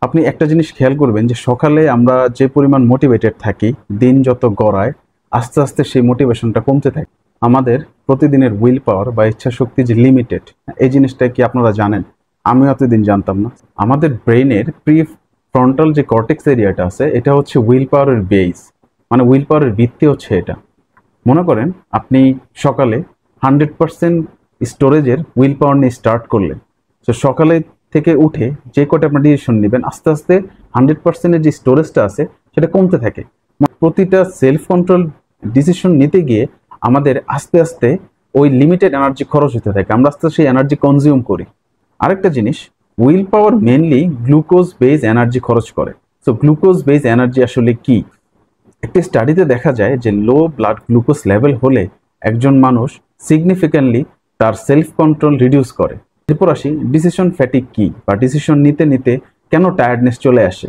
আপনি একটা জিনিস খেয়াল করবেন যে সকালে আমরা যে পরিমাণ মোটিভেটেড থাকি, দিন যত গড়ায় আস্তে আস্তে সেই মোটিভেশনটা কমতে থাকে। আমাদের প্রতিদিনের উইল পাওয়ার বা ইচ্ছা শক্তি যে লিমিটেড, এই জিনিসটা কি আপনারা জানেন? আমিও এতদিন জানতাম না। আমাদের ব্রেইনের প্রি ফ্রন্টাল যে কর্টেক্স এরিয়াটা আছে, এটা হচ্ছে উইল পাওয়ারের বেস, মানে উইল পাওয়ারের ভিত্তি হচ্ছে এটা। মনে করেন আপনি সকালে 100% স্টোরেজের উইল পাওয়ার নিয়ে স্টার্ট করলেন। তো সকালে থেকে উঠে যে কটা আপনার ডিসিশন নেবেন, আস্তে আস্তে 100%-এর যে স্টোরেজটা আছে সেটা কমতে থাকে। প্রতিটা সেলফ কন্ট্রোল ডিসিশন নিতে গিয়ে আমাদের আস্তে আস্তে ওই লিমিটেড এনার্জি খরচ হতে থাকে, আমরা আস্তে আস্তে সেই এনার্জি কনজিউম করি। আরেকটা জিনিস, will power mainly glucose base energy খরচ করে। সো গ্লুকোজ বেস এনার্জি আসলে কি? একটি স্টাডিতে দেখা যায় যে লো ব্লাড গ্লুকোজ লেভেল হলে একজন মানুষ সিগনিফিক্যান্টলি তার সেলফ কন্ট্রোল রিডিউস করে। এরপর আসি ডিসিশন ফ্যাটিক কি, বা ডিসিশন নিতে নিতে কেন টায়ার্ডনেস চলে আসে।